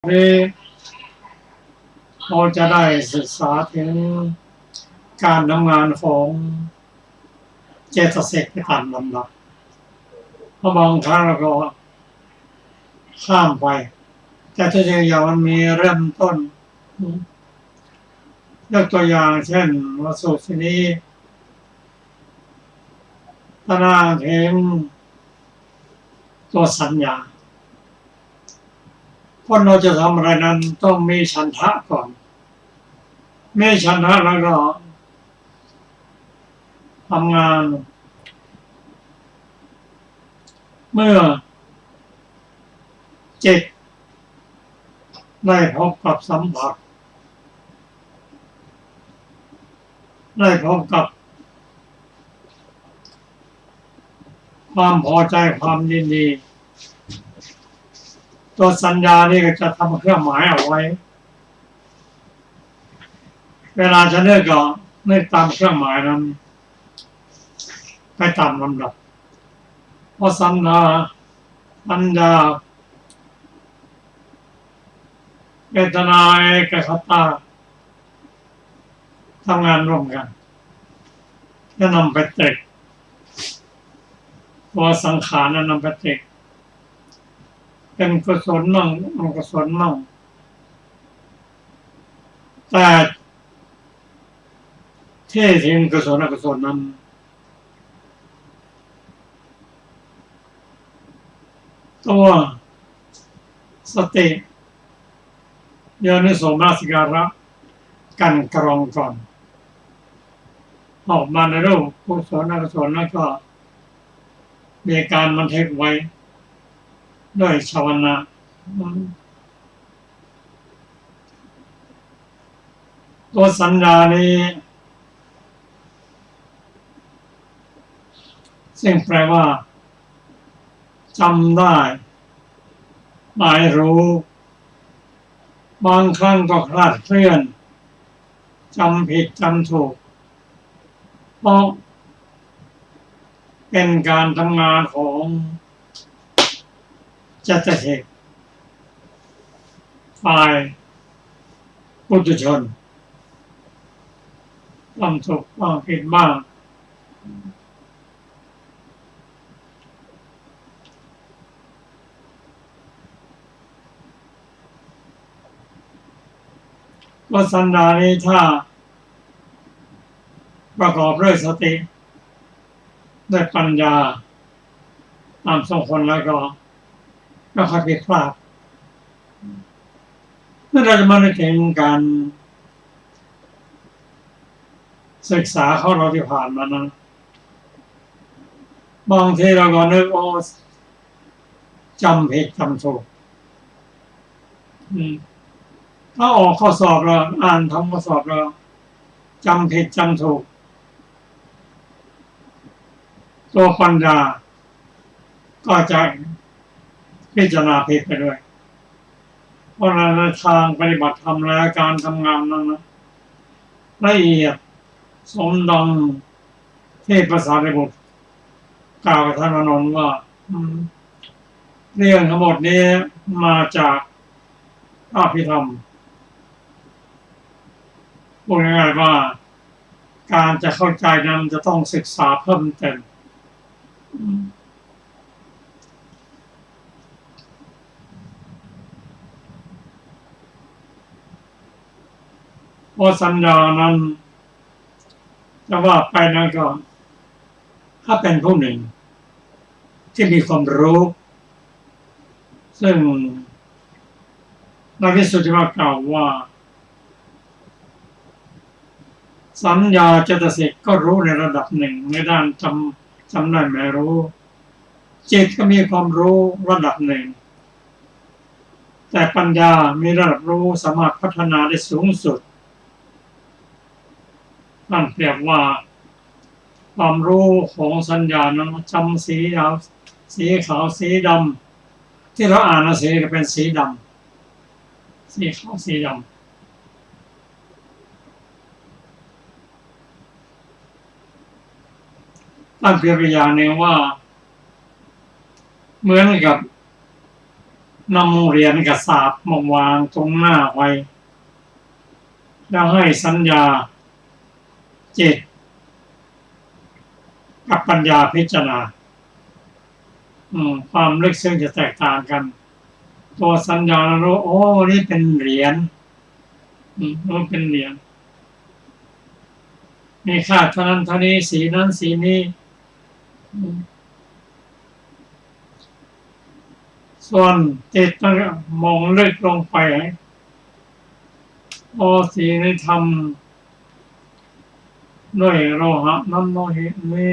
นี้เราจะได้ศึกษาถึงการทำงานของเจตสิกในการลำดับเพราะบางครั้งเราก็ข้ามไปแต่ตัวอย่างมันมีเริ่มต้นยกตัวอย่างเช่นวสูตรนี้ตารางถึงตัวสัญญาคนเราจะทำอะไรนั้นต้องมีฉันทะก่อนมีฉันทะแล้วก็ทำงานเมื่อจิตได้พบกับสัมผัสได้พบกับความพอใจความยินดีตัวสัญญานี่ก็จะทำเครื่องหมายเอาไว้เวลาจะเลือกก็เลือกตามเครื่องหมายนั้นไปตามลำดับเพราะสัญญาเวทนาเอกคตาทำงานร่วมกันจะนำไปตรึกตัวสังขารนั้นนำไปตรึกเป็นกุศลมั่งอกุศลมั่งแต่ที่ถึงกุศลอกุศลนั้นตัวสติโยนิโสมนสิการะกันกรองก่อนออกมาในรูปกุศลอกุศลแล้วก็มีการบันทึกไว้ด้วยชาวนะตัวสัญญานี้ซึ่งแปลว่าจำได้หมายรู้บางครั้งก็คลาดเคลื่อนจำผิดจำถูกเพราะเป็นการทำงานของเจตสิกฝ่ายปุถุชนทำถูกบ้างผิดบ้างว่าสัญญานี้ถ้าประกอบด้วยสติด้วยปัญญาตามสมควรแล้วก็ไม่ค่อยผิดพลาดเมื่อเราจะมาถึงการศึกษาของเราที่ผ่านมานั้นบางทีเราก็นึกจำผิดจำถูกถ้าออกข้อสอบเราอ่านทำข้อสอบเราจำผิดจำถูกตัวปัญญาก็จะพิจารณาผิดไปด้วยเพราะในทางปฏิบัติธรรมและการทำงานนั้นนะละเอียดสมดังที่ภาษาในบทกล่าวกับท่านอานนท์ว่าเรื่องทั้งหมดนี้มาจากอภิธรรมพูดง่ายๆว่าการจะเข้าใจนั้นจะต้องศึกษาเพิ่มเติมเพราะสัญญานั้นจะว่าไปนะก็ถ้าเป็นผู้หนึ่งที่มีความรู้ซึ่งนักวิสุทธิมรรคกล่าวว่าสัญญาเจตสิกก็รู้ในระดับหนึ่งในด้านจำได้ไม่รู้จิตก็มีความรู้ระดับหนึ่งแต่ปัญญามีระดับรู้สามารถพัฒนาได้สูงสุดนั่นเปรียบว่าความรู้ของสัญญานั้นจำสีขาวสีดำที่เราอ่านสีก็เป็นสีดำสีขาวสีดำตั้งเปรียบอย่างหนึ่งว่าเหมือนกับ นำเหรียญกับสาบมาวางตรงหน้าไว้แล้วให้สัญญาจิตกับปัญญาพิจารณาความลึกซึ้งจะแตกต่างกันตัวสัญญารู้โอ้นี่เป็นเหรียญมันเป็นเหรียญมีค่าเท่านั้นเท่านี้สีนั้นสีนี้ส่วนจิตต้องมองลึกลงไปโอ้สีนี้ทำด้วยโลหะน้ำโลหิตนี้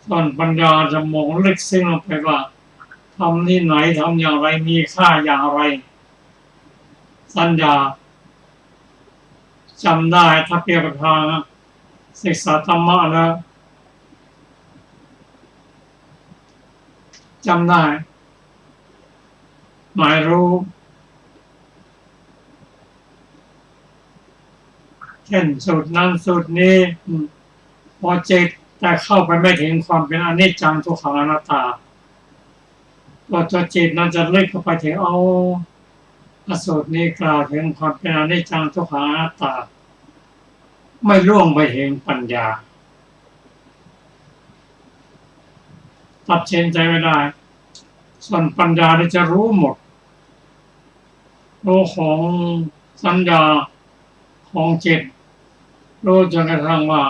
ส่วนปัญญาจะมองลึกซึ้งลงไปว่าทำที่ไหนทำอย่างไรมีค่าอย่างไรสัญญาจำได้ถ้าเปรียบทางศึกษาธรรมะแล้วจำได้หมายรู้เช่นสูตรนั้นสูตรนี้พอจิตแต่เข้าไปไม่ถึงความเป็นอนิจจังทุกขังอนัตตาตัวจิตนั้นจะลึกเข้าไปถึงสูตรนี้กล่าวถึงความเป็นอนิจจังทุกขังอนัตตาไม่ล่วงไปถึงปัญญาตัดสินใจไม่ได้ส่วนปัญญาเนี่ยจะรู้หมดรู้ของสัญญาของจิตรู้จนกระทั่งว่า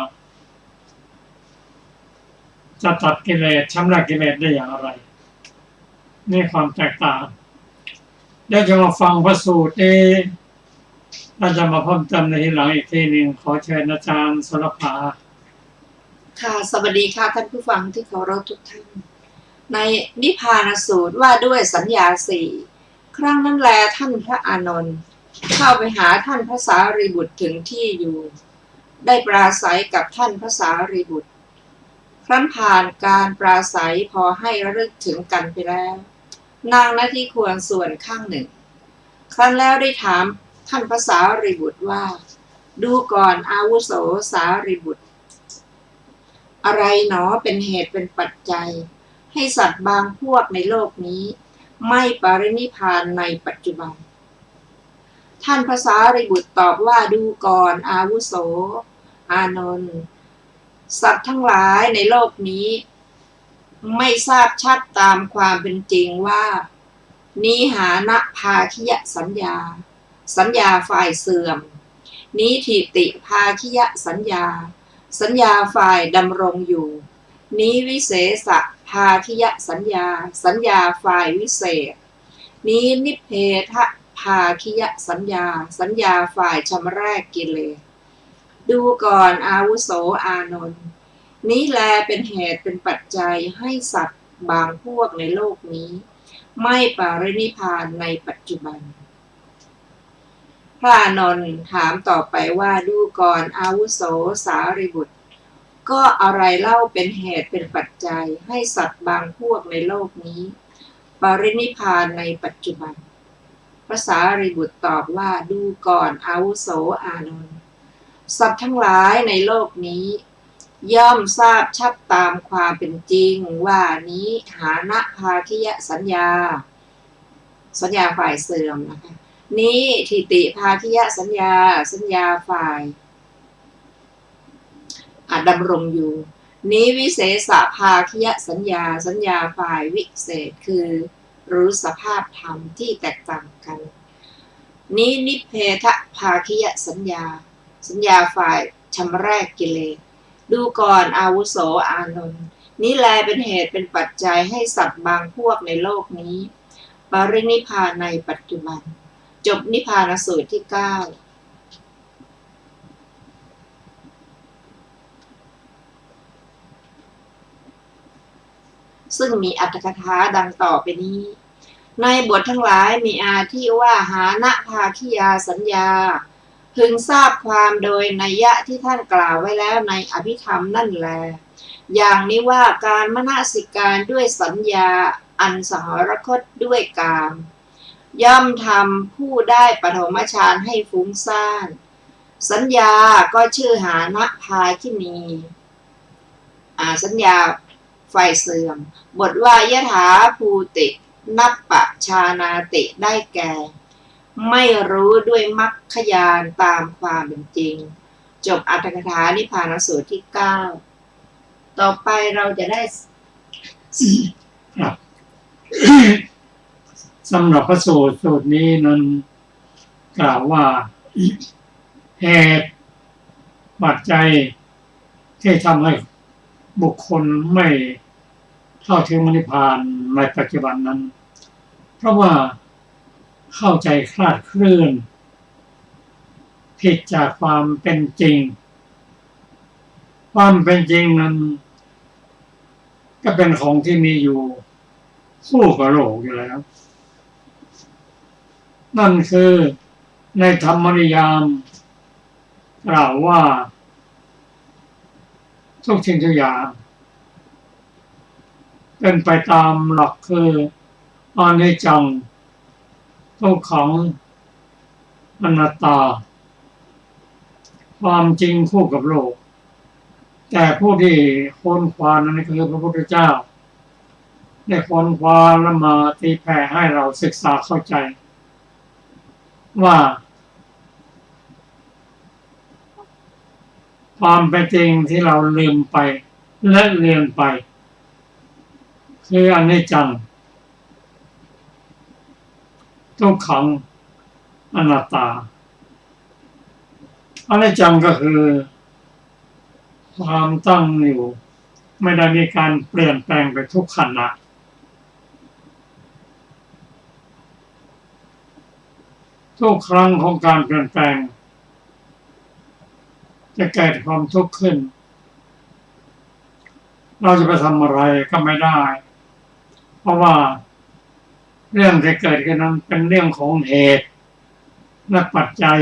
จะตัดกิเลสชำระกิเลสได้อย่างไรนี่ความแตกต่างเดี๋ยวจะมาฟังพระสูตรเราจะมาเพิ่มเติมในทีหลังอีกทีหนึ่งขอเชิญอาจารย์สรภาค่ะสวัสดีค่ะท่านผู้ฟังที่เคารพทุกท่านในนิพพานสูตรว่าด้วยสัญญาสี่ครั้งนั้นแลท่านพระอานนท์เข้าไปหาท่านพระสารีบุตรถึงที่อยู่ได้ปราศัยกับท่านพระสารีบุตรครั้นผ่านการปราศัยพอให้ระลึกถึงกันไปแล้วนางณที่ควรส่วนข้างหนึ่งครั้นแล้วได้ถามท่านพระสารีบุตรว่าดูก่อนอาวุโสสารีบุตรอะไรหนอเป็นเหตุเป็นปัจจัยให้สัตว์บางพวกในโลกนี้ไม่ปรินิพพานในปัจจุบันท่านพระสารีบุตรตอบว่าดูก่อนอาวุโสอานนท์สัตว์ทั้งหลายในโลกนี้ไม่ทราบชัดตามความเป็นจริงว่านิหานะภาคิยสัญญาสัญญาฝ่ายเสื่อมนิทิติภาคิยสัญญาสัญญาฝ่ายดำรงอยู่นิวิเศษภาคิยสัญญาสัญญาฝ่ายวิเศษนินิเพทภาคิยสัญญาสัญญาฝ่ายชำระกิเลสดูก่อนอาวุโสอานนท์นี้แลเป็นเหตุเป็นปัจจัยให้สัตว์บางพวกในโลกนี้ไม่ปรินิพพานในปัจจุบันพระอานนท์ถามต่อไปว่าดูก่อนอาวุโสสารีบุตรก็อะไรเล่าเป็นเหตุเป็นปัจจัยให้สัตว์บางพวกในโลกนี้ปรินิพพานในปัจจุบันพระสารีบุตรตอบว่าดูก่อนอาวุโสอานนท์สัตว์ทั้งหลายในโลกนี้ย่อมทราบชัดตามความเป็นจริงว่านี้หานะภาคิยสัญญาสัญญาฝ่ายเสื่อมนะคะนี้ทิติภาคิยสัญญาสัญญาฝ่ายดำรงอยู่นี้วิเศษภาคิยสัญญาสัญญาฝ่ายวิเศษคือรู้สภาพธรรมที่แตกต่างกันนี้นิเพทภาคิยสัญญาสัญญาฝ่ายชำระกิเลสดูก่อนอาวุโสอานนท์นี้แลเป็นเหตุเป็นปัจจัยให้สัตว์บางพวกในโลกนี้ปรินิพพานในปัจจุบันจบนิพพานสูตรที่ 9ซึ่งมีอรรถกถาดังต่อไปนี้ในบททั้งหลายมีอาที่ว่าหานะภาคิยาสัญญาพึงทราบความโดยนัยยะที่ท่านกล่าวไว้แล้วในอภิธรรมนั่นแลอย่างนี้ว่าการมนสิการด้วยสัญญาอันสหรคตด้วยกามย่อมทำผู้ได้ปฐมฌานให้ฟุ้งซ่านสัญญาก็ชื่อหานะภาคินีสัญญา ไฟเสื่อมบทว่ายถาภูตินัปปชานาติได้แก่ไม่รู้ด้วยมรรคญาณตามความเป็นจริงจบอรรถกถานิพพานสูตรที่9ต่อไปเราจะได้ ครับ สำหรับพระสูตรนี้นั้นกล่าวว่าเหตุปัจจัยที่ทำให้บุคคลไม่เข้าถึงมรรคนิพพานในปัจจุบันนั้นเพราะว่าเข้าใจคลาดเคลื่อนผิดจากความเป็นจริงความเป็นจริงนั้นก็เป็นของที่มีอยู่คู่กับโลกอยู่แล้วนั่นคือในธรรมนิยามกล่าวว่าทุกสิ่งทุกอย่างเป็นไปตามหลักคืออนิจจังทุกขังอนัตตาความจริงคู่กับโลกแต่ผู้ที่ค้นคว้านั้นคือพระพุทธเจ้าได้ค้นคว้าและมาตีแผ่ให้เราศึกษาเข้าใจว่าความเป็นจริงที่เราลืมไปและเลือนไปคืออนิจจังทุกขังอนัตตาอนิจจังก็คือความตั้งอยู่ไม่ได้มีการเปลี่ยนแปลงไปทุกขณะทุกครั้งของการเปลี่ยนแปลงจะเกิดความทุกข์ขึ้นเราจะไปทำอะไรก็ไม่ได้เพราะว่าเรื่องที่เกิดขึ้นนั้นเป็นเรื่องของเหตุและปัจจัย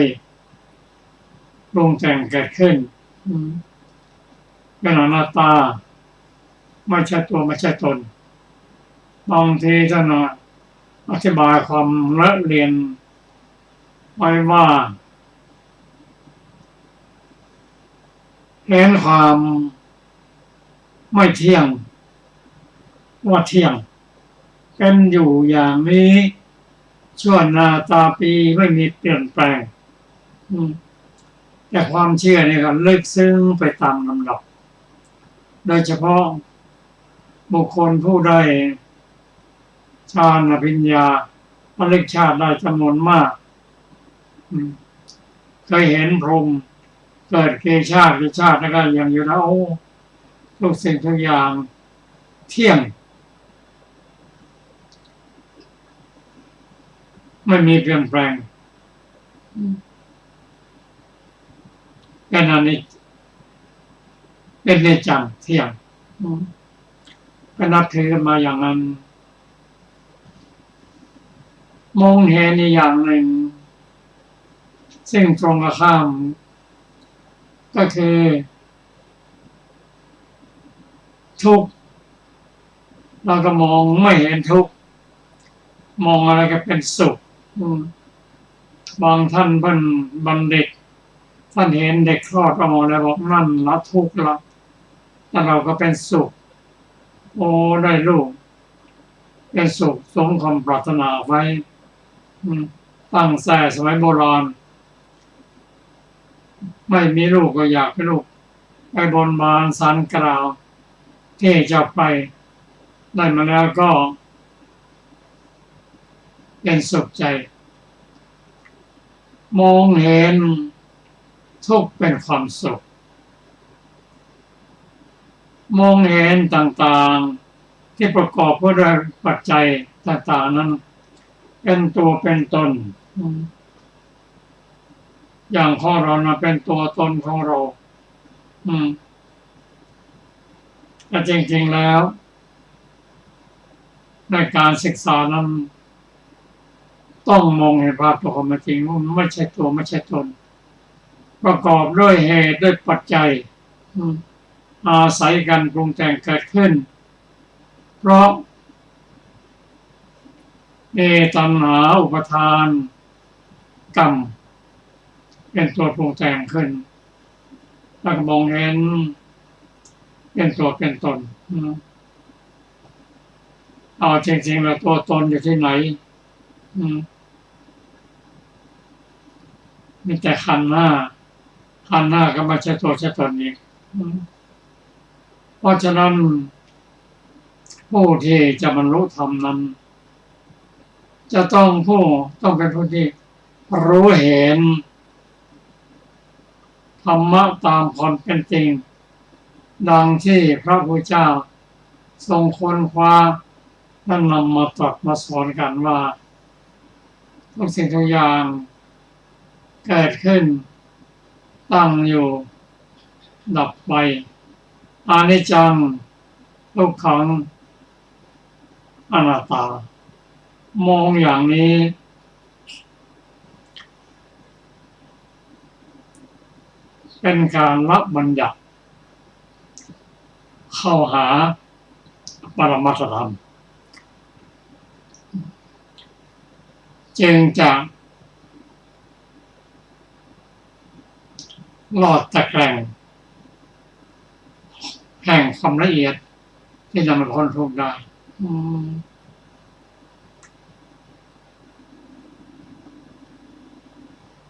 ปรุงแต่งเกิดขึ้นเป็นอนัตตาไม่ใช่ตัวไม่ใช่ตนบางทีท่านอธิบายความละเอียดไว้ว่าเห็นความไม่เที่ยงว่าเที่ยงเป็นอยู่อย่างนี้ชั่วนาตาปีไม่มีเปลี่ยนแปลงแต่ความเชื่อนี่ก็ลึกซึ้งไปตามลำดับโดยเฉพาะบุคคลผู้ได้ฌานอภิญญาผลิตชาติได้จำนวนมากเคยเห็นพรหมเกิดเกชาติแล้วก็ยังอยู่แล้วทุกสิ่งทุกอย่างเที่ยงไม่มีเปลี่ยนแปลงเป็นอนิจเป็นนิจจังเที่ยงก็นับถือมาอย่างนั้นมองเห็นอีกอย่างหนึ่งซึ่งตรงกันข้ามก็คือทุกข์เราก็มองไม่เห็นทุกข์มองอะไรก็เป็นสุขบางท่านเป็นบัณฑิตท่านเห็นเด็กคลอดออกมาแล้วบอกนั่นละทุกข์ละแต่เราก็เป็นสุขโอ้ได้ลูกเป็นสุขสมความปรารถนาไว้ตั้งแต่สมัยโบราณไม่มีลูกก็อยากเป็นลูกไปบนบานศาลกล่าวที่จะไปได้มาแล้วก็เป็นสุขใจมองเห็นทุกข์เป็นความสุขมองเห็นต่างๆที่ประกอบด้วยปัจจัยต่างๆนั้นเป็นตัวเป็นตนอย่างของเรานะเป็นตัวตนของเราแต่จริงๆแล้วในการศึกษานั้นต้องมองเห็นภาพตัวความจริงว่าไม่ใช่ตัวไม่ใช่ตนประกอบด้วยเหตุด้วยปัจจัยอาศัยกันปรุงแต่งเกิดขึ้นเพราะตัณหาอุปทานกรรมเป็นตัวปรุงแต่งขึ้นแล้วก็มองเห็นเป็นตัวเป็นตน เอาจริงๆแล้วตัวตนอยู่ที่ไหนมีแต่ขันธ์หน้าก็ไม่ใช่ตัวใช่ตนอีกเพราะฉะนั้นผู้ที่จะบรรลุธรรมนั้น จะต้องเป็นผู้ที่รู้เห็นธรรมะตามความเป็นจริงดังที่พระพุทธเจ้าทรงค้นคว้าและนำมาตรัสมาสอนกันว่าทุกสิ่งทุกอย่างเกิดขึ้นตั้งอยู่ดับไปอนิจจังทุกขังอนัตตามองอย่างนี้เป็นการรับบัญญัติเข้าหาปรมัตถธรรมจึงจะรอดตะแกรงแห่งความละเอียดที่จะมาพ้นทุกข์ได้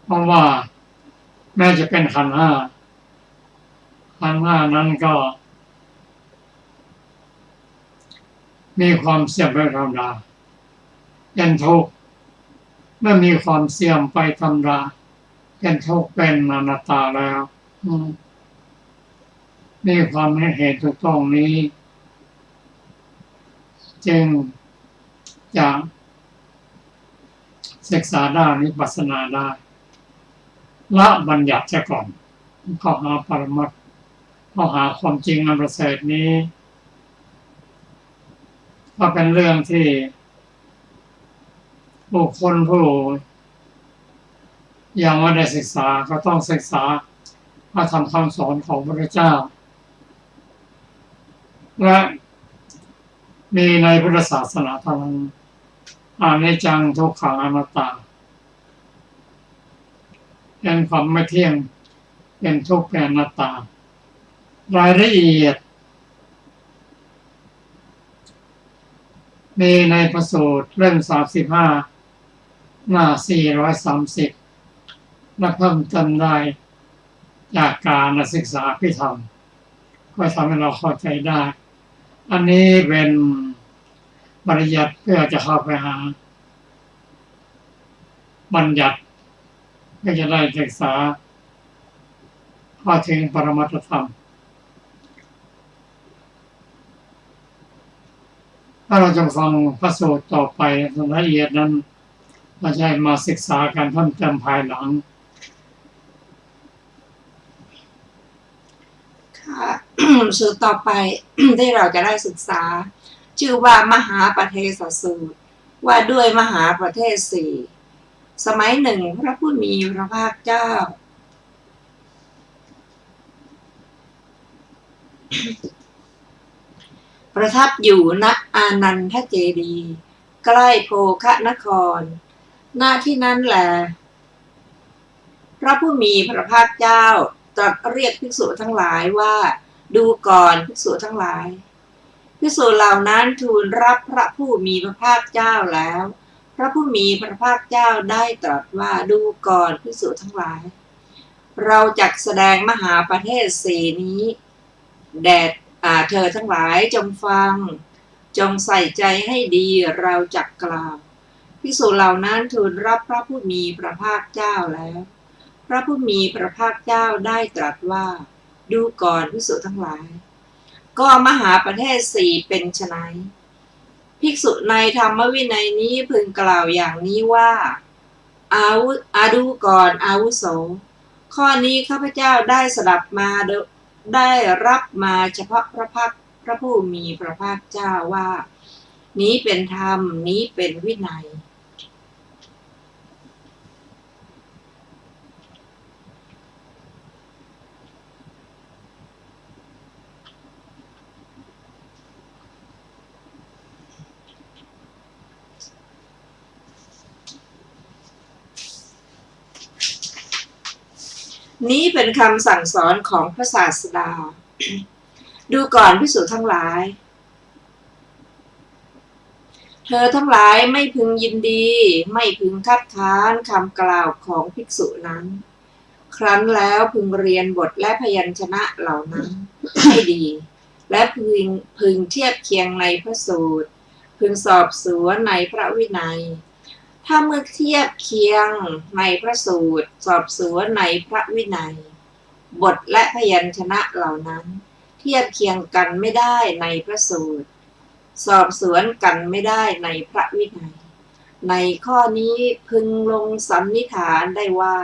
เพราะว่าแม้จะเป็นขันธ์ห้านั้นก็มีความเสื่อมไปธรรมดาเป็นทุกข์เมื่อมีความเสื่อมไปธรรมดาเป็นทุกข์เป็นอนัตตาแล้วมีความเห็นเหตุถูกต้องนี้จึงจะศึกษาได้วิปัสสนาได้ละบัญญัติซะก่อนเข้าหาปรมัตถ์เข้าหาความจริงอันประเสริฐนี้ก็เป็นเรื่องที่บุคคลผู้ยังไม่ได้ศึกษาก็ต้องศึกษาพระธรรมคำสอนของพระพุทธเจ้าและมีในพุทธศาสนาเท่านั้นอนิจจังทุกขังอนัตตาเป็นความไม่เที่ยงเป็นทุกข์เป็นอนัตตารายละเอียดมีในพระสูตรเล่ม35หน้า430และเพิ่มเติมได้จากการศึกษาพิธรรมก็ทำให้เราเข้าใจได้อันนี้เป็นปริยัติเพื่อจะเข้าไปหาบัญญัติเพื่อจะได้ศึกษาเข้าถึงปรมัตถธรรมถ้าเราจะฟังพระสูตรต่อไปละเอียดนั้นเราจะมาศึกษาการเพิ่มเติมภายหลังค่ะ สูตรต่อไป ที่เราจะได้ศึกษาชื่อว่ามหาปเทศสูตรว่าด้วยมหาประเทศสี่สมัยหนึ่งพระผู้มีพระภาคเจ้า ประทับอยู่ณอานันทเจดีย์ใกล้โภคนครณที่นั้นแลพระผู้มีพระภาคเจ้าตรัสเรียกภิกษุทั้งหลายว่าดูก่อนภิกษุทั้งหลายภิกษุเหล่านั้นทูลรับพระผู้มีพระภาคเจ้าแล้วพระผู้มีพระภาคเจ้าได้ตรัสว่าดูก่อนภิกษุทั้งหลายเราจักแสดงมหาประเทศสี่นี้แด่เธอทั้งหลายจงฟังจงใส่ใจให้ดีเราจักกล่าวภิกษุเหล่านั้นทูลรับพระผู้มีพระภาคเจ้าแล้วพระผู้มีพระภาคเจ้าได้ตรัสว่าดูก่อนภิกษุทั้งหลายก็มหาประเทศสี่เป็นไฉนภิกษุในธรรมวินัยนี้พึงกล่าวอย่างนี้ว่าดูก่อนอาวุโสข้อนี้ข้าพเจ้าได้สดับมาได้รับมาเฉพาะพระผู้มีพระภาคเจ้าว่านี้เป็นธรรมนี้เป็นวินัยนี้เป็นคำสั่งสอนของพระศาสดา ดูก่อนภิกษุทั้งหลาย เธอทั้งหลายไม่พึงยินดีไม่พึงคัดค้านคำกล่าวของภิกษุนั้นครั้นแล้วพึงเรียนบทและพยัญชนะเหล่านั้นให้ดีและพึงเทียบเคียงในพระสูตรพึงสอบสวนในพระวินัยถ้าเมื่อเทียบเคียงในพระสูตรสอบสวนในพระวินัยบทและพยัญชนะเหล่านั้นเทียบเคียงกันไม่ได้ในพระสูตรสอบสวนกันไม่ได้ในพระวินัยในข้อนี้พึงลงสันนิษฐานได้ว่า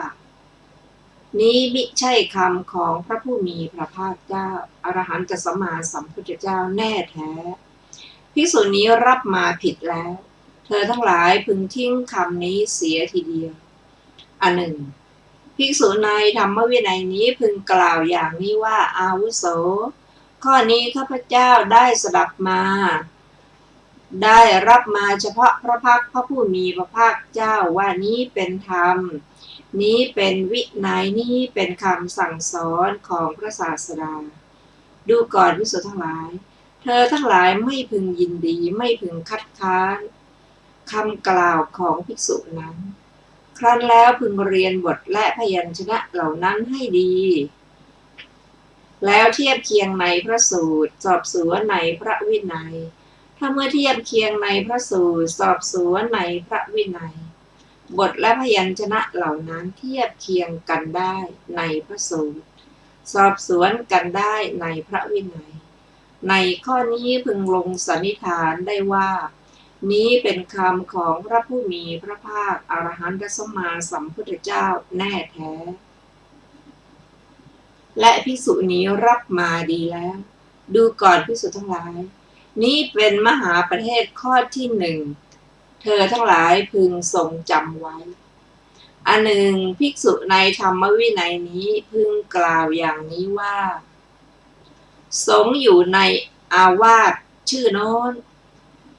นี้มิใช่คำของพระผู้มีพระภาคเจ้าอรหันตสัมมาสัมพุทธเจ้าแน่แท้ภิกษุนี้รับมาผิดแล้วเธอทั้งหลายพึงทิ้งคำนี้เสียทีเดียวอันหนึ่งภิกษุในธรรมวินัยนี้พึงกล่าวอย่างนี้ว่าอาวุโสข้อนี้ข้าพเจ้าได้สดับมาได้รับมาเฉพาะพระพักพระผู้มีพระภาคเจ้าว่านี้เป็นธรรมนี้เป็นวินัยนี้เป็นคำสั่งสอนของพระศาสดาดูก่อนภิกษุทั้งหลายเธอทั้งหลายไม่พึงยินดีไม่พึงคัดค้านคำกล่าวของภิกษุนั้นครั้นแล้วพึงเรียนบทและพยัญชนะเหล่านั้นให้ดีแล้วเทียบเคียงในพระสูตรสอบสวนในพระวินัยถ้าเมื่อเทียบเคียงในพระสูตรสอบสวนในพระวินัยบทและพยัญชนะเหล่านั้นเทียบเคียงกันได้ในพระสูตรสอบสวนกันได้ในพระวินัยในข้อนี้พึงลงสันนิษฐานได้ว่านี้เป็นคำของพระผู้มีพระภาคอรหันตสัมมาสัมพุทธเจ้าแน่แท้และภิกษุนี้รับมาดีแล้วดูก่อนภิกษุทั้งหลายนี้เป็นมหาประเทศข้อที่หนึ่งเธอทั้งหลายพึงทรงจำไว้อันหนึ่งภิกษุในธรรมวินัยนี้พึงกล่าวอย่างนี้ว่าสงฆ์อยู่ในอาวาสชื่อโน้น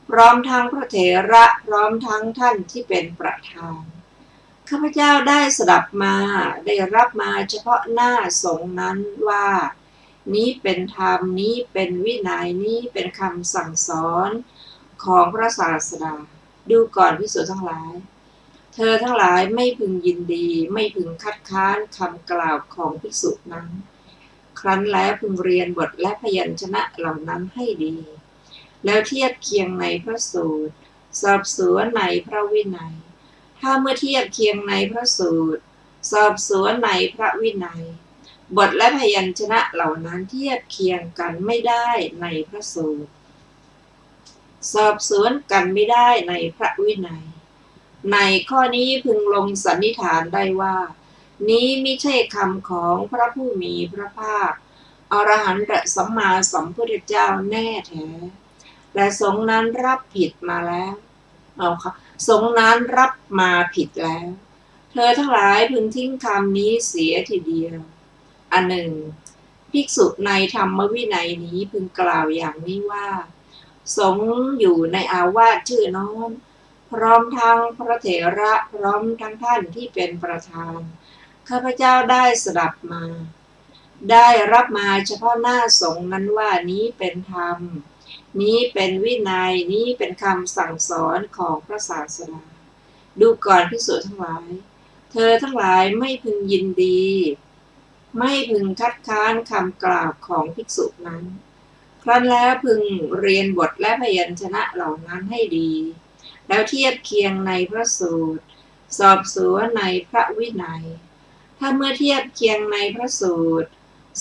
พร้อมทั้งพระเถระพร้อมทั้งท่านที่เป็นประธานข้าพเจ้าได้สดับมาได้รับมาเฉพาะหน้าสงฆ์นั้นว่านี้เป็นธรรมนี้เป็นวินัยนี้เป็นคำสั่งสอนของพระศาสดาดูก่อนภิกษุทั้งหลายเธอทั้งหลายไม่พึงยินดีไม่พึงคัดค้านคำกล่าวของภิกษุนั้นครั้นแล้วพึงเรียนบทและพยัญชนะเหล่านั้นให้ดีแล้วเทียบเคียงในพระสูตรสอบสวนในพระวินัยถ้าเมื่อเทียบเคียงในพระสูตรสอบสวนในพระวินัยบทและพยัญชนะเหล่านั้นเทียบเคียงกันไม่ได้ในพระสูตรสอบสวนกันไม่ได้ในพระวินัยในข้อนี้พึงลงสันนิษฐานได้ว่านี้ไม่ใช่คำของพระผู้มีพระภาคอรหันตสัมมาสัมพุทธเจ้าแน่แท้และสงฆ์นั้นรับผิดมาแล้วเอาค่ะสงฆ์นั้นรับมาผิดแล้วเธอทั้งหลายพึงทิ้งคำนี้เสียทีเดียวอันหนึ่งภิกษุในธรรมวินัยนี้พึงกล่าวอย่างนี้ว่าสงฆ์อยู่ในอาวาสชื่อโน้นพร้อมทั้งพระเถระพร้อมทั้งท่านที่เป็นประธานข้าพเจ้าได้สดับมาได้รับมาเฉพาะหน้าสงฆ์นั้นว่านี้เป็นธรรมนี้เป็นวินัยนี้เป็นคำสั่งสอนของพระศาสดาดูก่อนภิกษุทั้งหลายเธอทั้งหลายไม่พึงยินดีไม่พึงคัดค้านคำกล่าวของภิกษุนั้นครั้นแล้วพึงเรียนบทและพยัญชนะเหล่านั้นให้ดีแล้วเทียบเคียงในพระสูตรสอบสวนในพระวินัยถ้าเมื่อเทียบเคียงในพระสูตร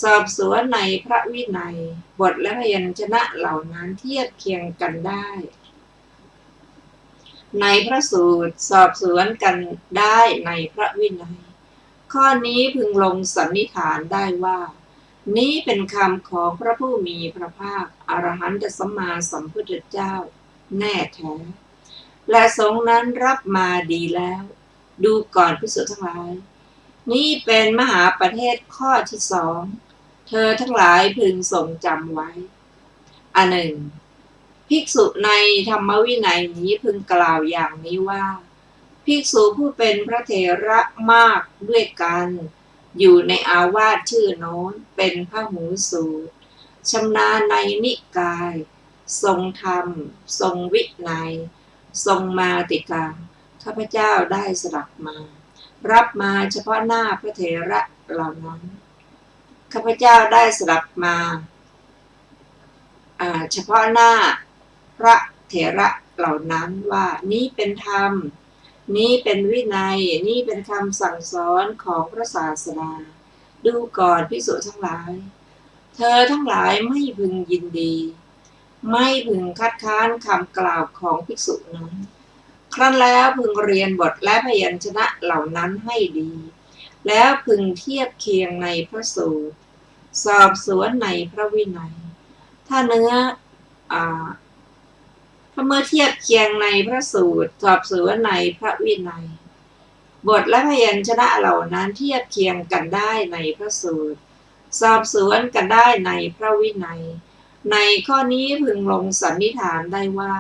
สอบสวนในพระวินัยบทและพยัญชนะเหล่านั้นเทียบเคียงกันได้ในพระสูตรสอบสวนกันได้ในพระวินัยข้อนี้พึงลงสันนิษฐานได้ว่านี้เป็นคำของพระผู้มีพระภาคอรหันตสัมมาสัมพุทธเจ้าแน่แท้และสงฆ์นั้นรับมาดีแล้วดูก่อนภิกษุทั้งหลายนี่เป็นมหาประเทศข้อที่สองเธอทั้งหลายพึงทรงจำไว้อันหนึ่งภิกษุในธรรมวินัยนี้พึงกล่าวอย่างนี้ว่าภิกษุผู้เป็นพระเถระมากด้วยกันอยู่ในอาวาสชื่อโน้นเป็นพหูสูตรชำนาญในนิกายทรงธรรมทรงวินัย ทรงมาติกาข้าพเจ้าได้สดับมา รับมาเฉพาะหน้าพระเถระเหล่านั้นข้าพเจ้าได้สดับมาเฉพาะหน้าพระเถระเหล่านั้นว่านี้เป็นธรรมนี้เป็นวินัยนี้เป็นคำสั่งสอนของพระศาสดาดูก่อนภิกษุทั้งหลายเธอทั้งหลายไม่พึงยินดีไม่พึงคัดค้านคำกล่าวของภิกษุนั้นครั้นแล้วพึงเรียนบทและพยัญชนะเหล่านั้นให้ดีแล้วพึงเทียบเคียงในพระสูตรสอบสวนในพระวินัยถ้าเมื่อเทียบเคียงในพระสูตรสอบสวนในพระวินัยบทและพยัญชนะเหล่านั้นเทียบเคียงกันได้ในพระสูตรสอบสวนกันได้ในพระวินัยในข้อนี้พึงลงสันนิษฐานได้ว่า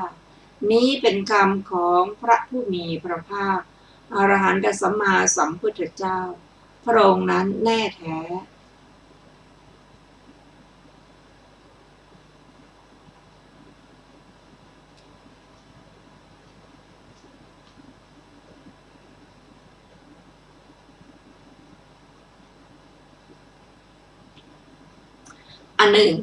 นี้เป็นคำของพระผู้มีพระภาคอรหันตสัมมาสัมพุทธเจ้าพระองค์นั้นแน่แท้อันหนึ่ง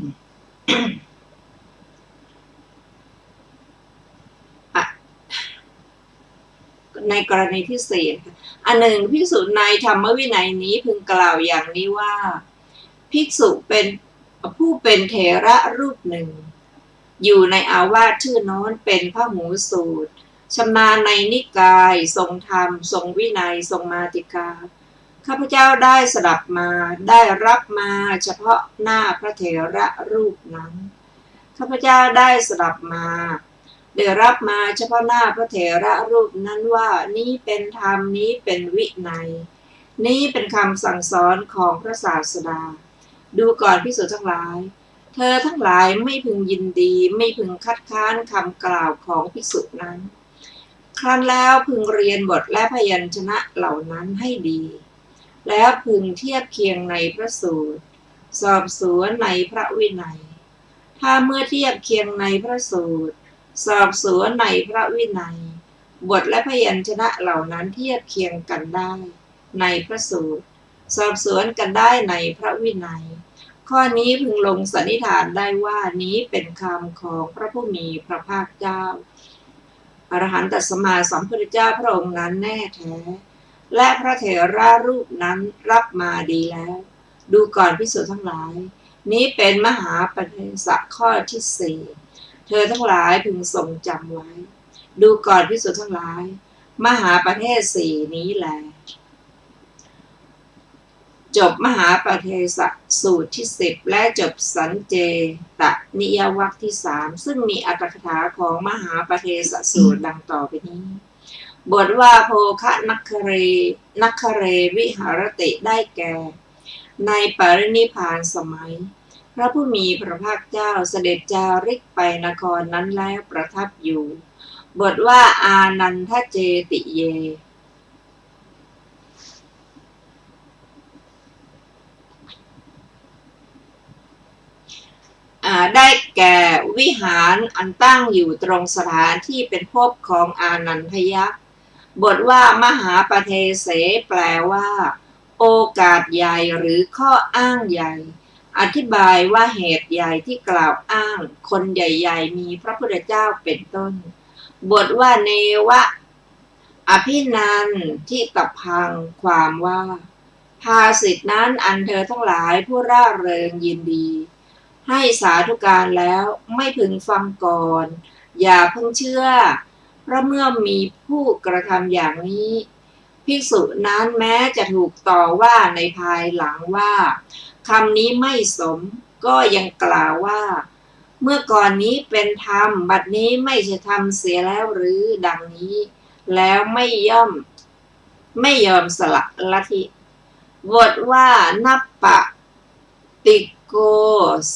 ในกรณีที่สี่อันหนึ่งภิกษุในธรรมวินัยนี้พึงกล่าวอย่างนี้ว่าภิกษุเป็นผู้เป็นเถระรูปหนึ่งอยู่ในอาวาสชื่อโน้นเป็นพหูสูตรชำนาญในนิกายทรงธรรมทรงวินัยทรงมาติกาข้าพเจ้าได้สดับมาได้รับมาเฉพาะหน้าพระเถระรูปนั้นข้าพเจ้าได้สดับมาได้รับมาเฉพาะหน้าพระเถระรูปนั้นว่านี้เป็นธรรมนี้เป็นวินัยนี้เป็นคำสั่งสอนของพระศาสดาดูก่อนภิกษุทั้งหลายเธอทั้งหลายไม่พึงยินดีไม่พึงคัดค้านคำกล่าวของภิกษุนั้นครั้นแล้วพึงเรียนบทและพยัญชนะเหล่านั้นให้ดีแล้วพึงเทียบเคียงในพระสูตรสอบสวนในพระวินัยถ้าเมื่อเทียบเคียงในพระสูตรสอบสวนในพระวินัยบทและพยัญชนะเหล่านั้นเทียบเคียงกันได้ในพระสูตรสอบสวนกันได้ในพระวินัยข้อนี้พึงลงสันนิษฐานได้ว่านี้เป็นคำของพระผู้มีพระภาคเจ้าอรหันตสัมมาสัมพุทธเจ้าพระองค์นั้นแน่แท้และพระเถระรูปนั้นรับมาดีแล้วดูก่อนภิกษุทั้งหลายนี้เป็นมหาปฏิสักข้อที่สี่เธอทั้งหลายพึงทรงจำไว้ดูก่อนภิกษุทั้งหลายมหาประเทศสี่นี้แลจบมหาปเทศสูตรที่10และจบสันเจตนิยวรรคที่3ซึ่งมีอัตถกถาของมหาปเทศสูตรดังต่อไปนี้บทว่าโภคะนัคเรวิหารติได้แก่ในปรินิพพานสมัยพระผู้มีพระภาคเจ้าเสด็จจาริกไปนครนั้นแล้วประทับอยู่บทว่าอานันทเจติเยได้แก่วิหารอันตั้งอยู่ตรงสถานที่เป็นภพของอานันทยักษ์บทว่ามหาปเทเสแปลว่าโอกาสใหญ่หรือข้ออ้างใหญ่อธิบายว่าเหตุใหญ่ที่กล่าวอ้างคนใหญ่ๆมีพระพุทธเจ้าเป็นต้นบทว่าเนวะอภินันทิตพังความว่าภาสิทธินั้นอันเธอทั้งหลายผู้ร่าเริงยินดีให้สาธุการแล้วไม่พึงฟังก่อนอย่าเพิ่งเชื่อเพราะเมื่อมีผู้กระทำอย่างนี้ภิกษุนั้นแม้จะถูกต่อว่าในภายหลังว่าคำนี้ไม่สมก็ยังกล่าวว่าเมื่อก่อนนี้เป็นธรรมบัดนี้ไม่ใช่ธรรมเสียแล้วหรือดังนี้แล้วไม่ยอมสละลัทธิบทว่านัปปะติโก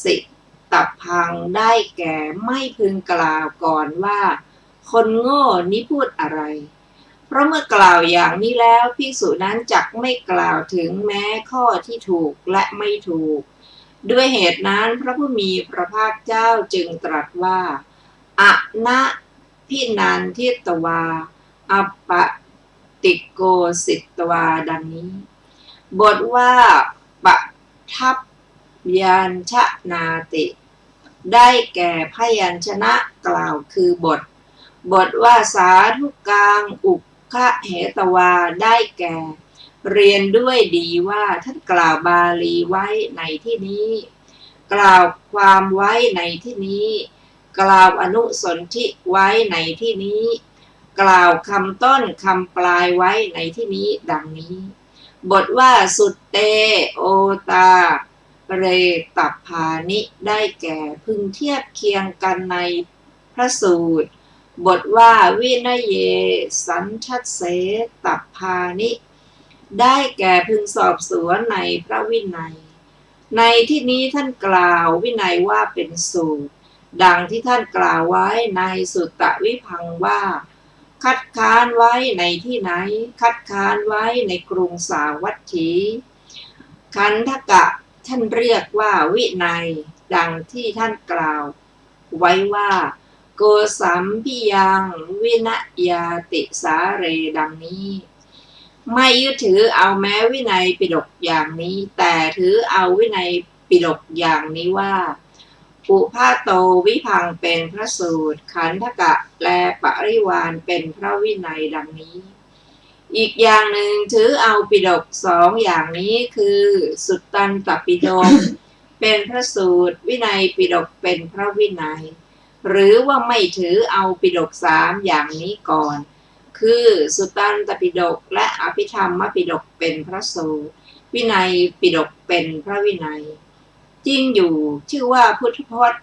สิตพังได้แก่ไม่พึงกล่าวก่อนว่าคนโง่นี้พูดอะไรเพราะเมื่อกล่าวอย่างนี้แล้วภิกษุนั้นจักไม่กล่าวถึงแม้ข้อที่ถูกและไม่ถูกด้วยเหตุนั้นพระผู้มีพระภาคเจ้าจึงตรัสว่าอะนะ พินันทิตวาอปติโกสิตวาดังนี้บทว่าปทัพยัญชนาติได้แก่พยัญชนะกล่าวคือบทว่าสาธุกังอุคะเหตวาได้แก่เรียนด้วยดีว่าท่านกล่าวบาลีไว้ในที่นี้กล่าวความไว้ในที่นี้กล่าวอนุสนธิไว้ในที่นี้กล่าวคำต้นคำปลายไว้ในที่นี้ดังนี้บทว่าสุตเตโอตาเรตัพพานิได้แก่พึงเทียบเคียงกันในพระสูตรบทว่าวินัยเยสันทัสเสตัพพานิได้แก่พึงสอบสวนในพระวินัยในที่นี้ท่านกล่าววินัยว่าเป็นสูตรดังที่ท่านกล่าวไว้ในสุตตวิพังค์ว่าคัดค้านไว้ในที่ไหนคัดค้านไว้ในกรุงสาวัตถีคันธกะท่านเรียกว่าวินัยดังที่ท่านกล่าวไว้ว่าโกสัมพิยังวินยาติสาเรดังนี้ไม่ยึดถือเอาแม้วินัยปิฎกอย่างนี้แต่ถือเอาวินัยปิฎกอย่างนี้ว่าปุพาโตวิพังเป็นพระสูตรขันธกะและปริวารเป็นพระวินัยดังนี้อีกอย่างหนึ่งถือเอาปิฎกสองอย่างนี้คือสุตตันตปิฎกเป็นพระสูตรวินัยปิฎกเป็นพระวินัยหรือว่าไม่ถือเอาปิฎกสามอย่างนี้ก่อนคือสุตตันตปิฎกและอภิธรรมปิฎกเป็นพระสูตรวินัยปิฎกเป็นพระวินัยจริงอยู่ชื่อว่าพุทธพจน์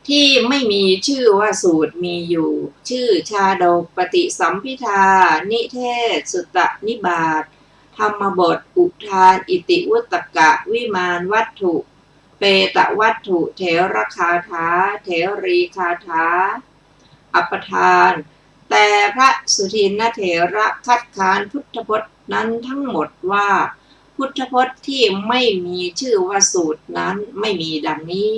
ที่ไม่มีชื่อว่าสูตรมีอยู่ชื่อชาดกปฏิสัมภิทานิเทศสุตตนิบาตธรรมบทอุทานอิติวุตตกะวิมานวัตถุเปตวัตถุเถรคาถาเถรีคาถาอัปทานแต่พระสุทินนเถระคัดค้านพุทธพจน์นั้นทั้งหมดว่าพุทธพจน์ที่ไม่มีชื่อว่าสูตรนั้นไม่มีดังนี้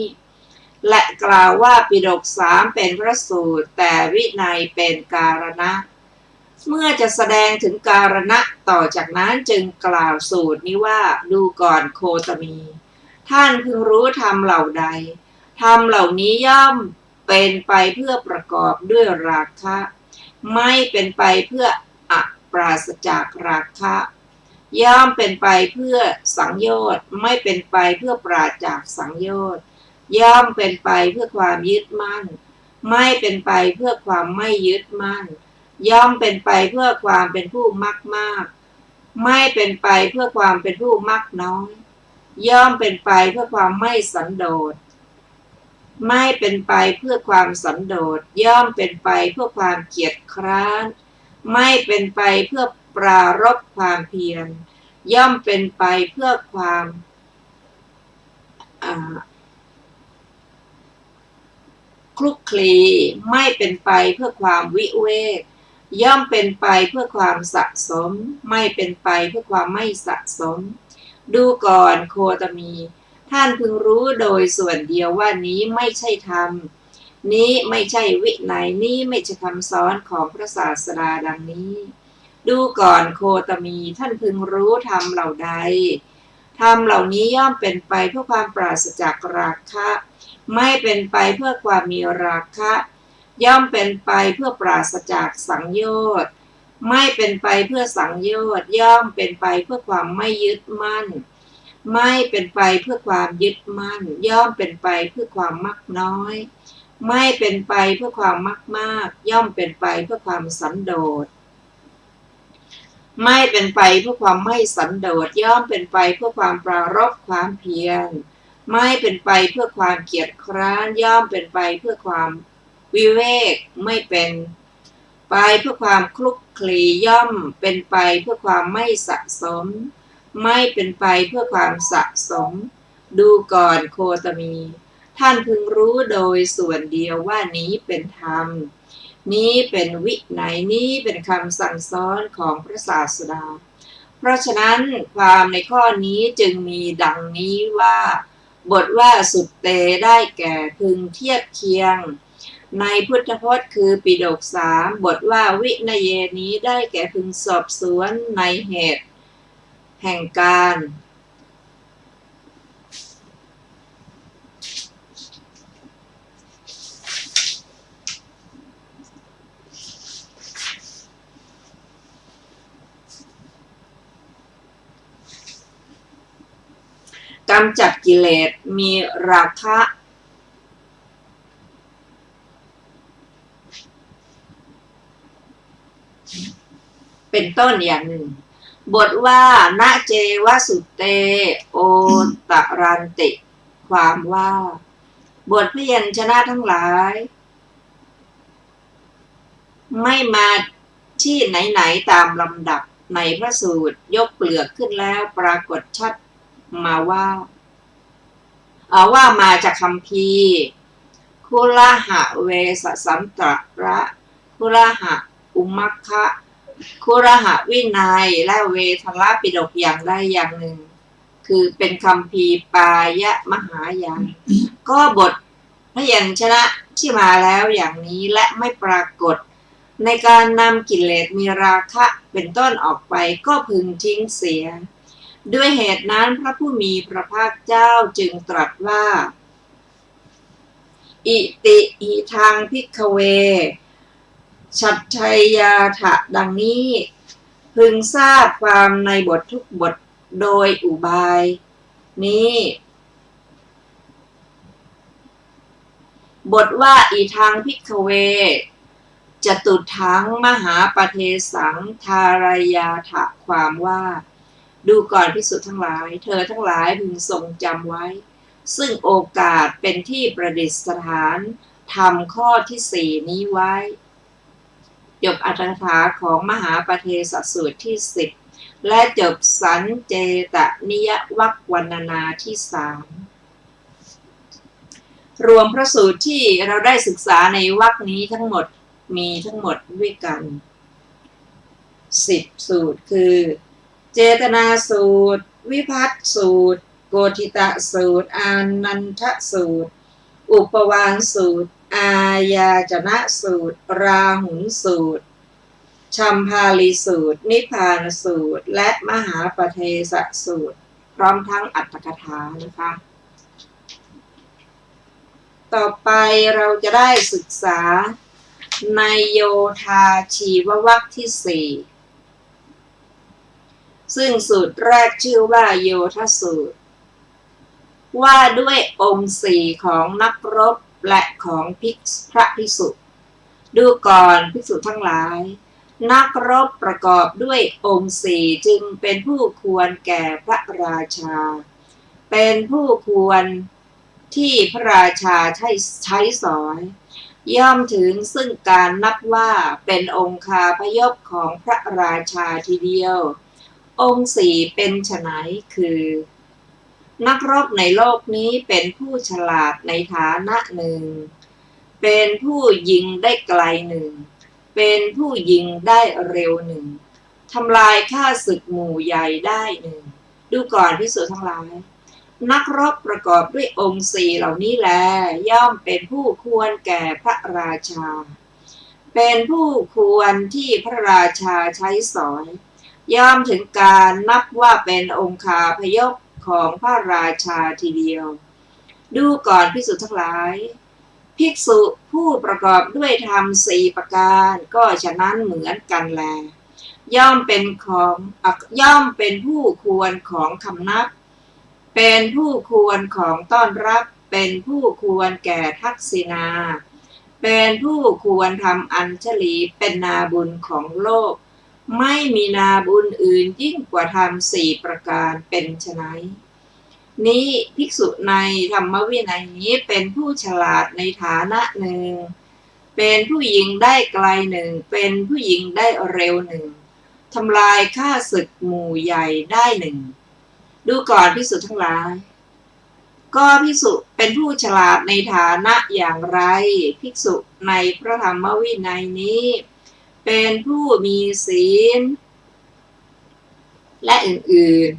และกล่าวว่าปิฎกสามเป็นพระสูตรแต่วินัยเป็นการณะเมื่อจะแสดงถึงการณะต่อจากนั้นจึงกล่าวสูตรนี้ว่าดูก่อนโคตมีท่านพึงรู้ธรรมเหล่าใดธรรมเหล่านี้ย่อมเป็นไปเพื่อประกอบด้วยราคะไม่เป็นไปเพื่อปราศจากราคะย่อมเป็นไปเพื่อสังโยชน์ไม่เป็นไปเพื่อปราศจากสังโยชน์ย่อมเป็นไปเพื่อความยึดมั่นไม่เป็นไปเพื่อความไม่ยึดมั่นย่อมเป็นไปเพื่อความเป็นผู้มักมากไม่เป็นไปเพื่อความเป็นผู้มักน้อยย่อมเป็นไปเพื่อความไม่สันโดษไม่เป็นไปเพื่อความสันโดษย่อมเป็นไปเพื่อความเกียจคร้านไม่เป็นไปเพื่อปรารภความเพียรย่อมเป็นไปเพื่อความคลุกคลีไม่เป็นไปเพื่อความวิเวกย่อมเป็นไปเพื่อความสะสมไม่เป็นไปเพื่อความไม่สะสมดูก่อนโคตมีท่านพึงรู้โดยส่วนเดียวว่านี้ไม่ใช่ธรรมนี้ไม่ใช่วินัยนี้ไม่ใช่คำสอนของพระศาสดาดังนี้ดูก่อนโคตมีท่านพึงรู้ธรรมเหล่าใดธรรมเหล่านี้ย่อมเป็นไปเพื่อความปราศจากราคะไม่เป็นไปเพื่อความมีราคะย่อมเป็นไปเพื่อปราศจากสังโยชน์ไม่เป็นไปเพื่อสังโยชน์ย่อมเป็นไปเพื่อความไม่ยึดมั่นไม่เป็นไปเพื่อความยึดมั่นย่อมเป็นไปเพื่อความมักน้อยไม่เป็นไปเพื่อความมักมากย่อมเป็นไปเพื่อความสันโดษไม่เป็นไปเพื่อความไม่สันโดษย่อมเป็นไปเพื่อความปรารภความเพียรไม่เป็นไปเพื่อความเกียจคร้านย่อมเป็นไปเพื่อความวิเวกไม่เป็นไปเพื่อความคลุกคลีย่อมเป็นไปเพื่อความไม่สะสมไม่เป็นไปเพื่อความสะสมดูก่อนโคตมีท่านพึงรู้โดยส่วนเดียวว่านี้เป็นธรรมนี้เป็นวินัยนี้เป็นคำสั่งสอนของพระศาสดาเพราะฉะนั้นความในข้อนี้จึงมีดังนี้ว่าบทว่าสุตเตได้แก่พึงเทียบเคียง ในพุทธพจน์คือปิฎก3 บทว่าวินัยนี้ได้แก่พึงสอบสวนในเหตุแห่งการกำจัดกิเลสมีราคะเป็นต้นอย่างหนึ่งบทว่าณเจวสุเตโอตรันติความว่าบทพยัญชนะทั้งหลายไม่มาที่ไหนๆตามลำดับในพระสูตรยกเปลือกขึ้นแล้วปรากฏชัดมาว่ามาจากคัมภีร์คุลหะเวสสันตระคุลหะอุมัคคะคุลหะวินัยและเวทละปิฎกอย่างใดอย่างหนึ่งคือเป็นคัมภีร์ปายะมหายานก็บทพยัญชนะที่มาแล้วอย่างนี้และไม่ปรากฏในการนำกิเลสมีราคะเป็นต้นออกไปก็พึงทิ้งเสียด้วยเหตุนั้นพระผู้มีพระภาคเจ้าจึงตรัสว่าอิติหิทังภิกขเวฉัตถัยยาถะดังนี้พึงทราบความในบททุกบทโดยอุบายนี้บทว่าอิทังภิกขเวจตุถังมหาปเทสังทารยาถะความว่าดูก่อนภิกษุทั้งหลายเธอทั้งหลายพึงทรงจำไว้ซึ่งโอกาสเป็นที่ประดิษฐานทำข้อที่4นี้ไว้จบอรรถกถาของมหาปเทศสูตรที่10และจบสัญเจตนิยวรรควรรณนาที่3รวมพระสูตรที่เราได้ศึกษาในวรรคนี้ทั้งหมดมีทั้งหมดด้วยกัน10สูตรคือเจตนาสูตรวิภัตติสูตรโกธิตะสูตรอานันทสูตรอุปวานสูตรอายาจนะสูตรราหุลสูตรชัมพาลีสูตรนิพพานสูตรและมหาปเทศสูตรพร้อมทั้งอรรถกถานะคะต่อไปเราจะได้ศึกษาในโยธาชีววรรคที่4ซึ่งสูตรแรกชื่อว่าโยธสูตรว่าด้วยองค์4ของนักรบและของพระภิกษุดูก่อนภิกษุทั้งหลายนักรบประกอบด้วยองค์4จึงเป็นผู้ควรแก่พระราชาเป็นผู้ควรที่พระราชาใช้สอยย่อมถึงซึ่งการนับว่าเป็นองคาพยพของพระราชาทีเดียวองค์4เป็นไฉนคือนักรบในโลกนี้เป็นผู้ฉลาดในฐานะหนึ่งเป็นผู้ยิงได้ไกลหนึ่งเป็นผู้ยิงได้เร็วหนึ่งทำลายข้าศึกหมู่ใหญ่ได้หนึ่งดูก่อนภิกษุทั้งหลายนักรบประกอบด้วยองค์4เหล่านี้แลย่อมเป็นผู้ควรแก่พระราชาเป็นผู้ควรที่พระราชาใช้สอยย่อมถึงการนับว่าเป็นองคาพยพของพระราชาทีเดียวดูก่อนภิกษุทั้งหลายภิกษุผู้ประกอบด้วยธรรม4ประการก็ฉะนั้นเหมือนกันแลย่อมเป็นผู้ควรของคำนับเป็นผู้ควรของต้อนรับเป็นผู้ควรแก่ทักษิณาเป็นผู้ควรทำอัญชลีเป็นนาบุญของโลกไม่มีนาบุญอื่นยิ่งกว่าธรรม4ประการเป็นไฉนนี้ภิกษุในธรรมวินัยนี้เป็นผู้ฉลาดในฐานะหนึ่งเป็นผู้ยิงได้ไกลหนึ่งเป็นผู้ยิงได้เร็วหนึ่งทำลายข้าศึกหมู่ใหญ่ได้หนึ่งดูก่อนภิกษุทั้งหลายก็ภิกษุเป็นผู้ฉลาดในฐานะอย่างไรภิกษุในพระธรรมวินัยนี้เป็นผู้มีศีลและอื่น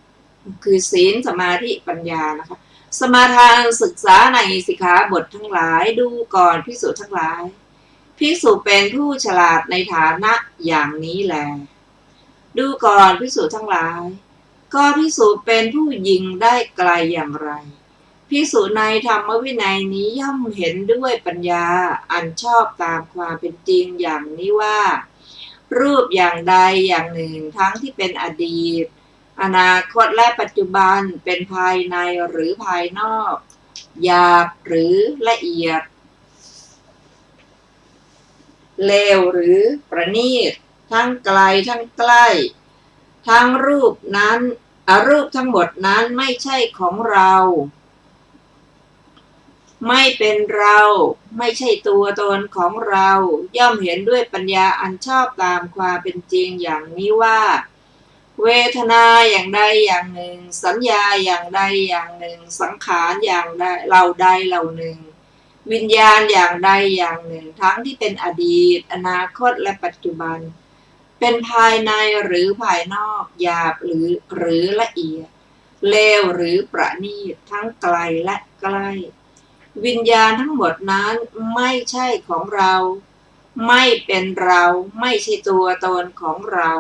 ๆคือศีลสมาธิปัญญานะคะ สมาทานศึกษาในสิกขาบททั้งหลายดูก่อนภิกษุทั้งหลายภิกษุเป็นผู้ฉลาดในฐานะอย่างนี้แลดูก่อนภิกษุทั้งหลายก็ภิกษุเป็นผู้ยิงได้ไกลอย่างไรภิกษุในธรรมวินัยนี้ย่อมเห็นด้วยปัญญาอันชอบตามความเป็นจริงอย่างนี้ว่ารูปอย่างใดอย่างหนึ่งทั้งที่เป็นอดีตอนาคตและปัจจุบันเป็นภายในหรือภายนอกหยาบหรือละเอียดเลวหรือประณีตทั้งไกลทั้งใกล้ทั้งรูปนั้นรูปทั้งหมดนั้นไม่ใช่ของเราไม่เป็นเราไม่ใช่ตัวตนของเราย่อมเห็นด้วยปัญญาอันชอบตามความเป็นจริงอย่างนี้ว่าเวทนาอย่างใดอย่างหนึ่งสัญญาอย่างใดอย่างหนึ่งสังขารอย่างใดเหล่าใดเหล่าหนึ่งวิญญาณอย่างใดอย่างหนึ่งทั้งที่เป็นอดีตอนาคตและปัจจุบันเป็นภายในหรือภายนอกหยาบหรือละเอียดเลวหรือประณีตทั้งไกลและใกล้วิญญาณทั้งหมดนั้นไม่ใช่ของเราไม่เป็นเราไม่ใช่ตัวตนของเรา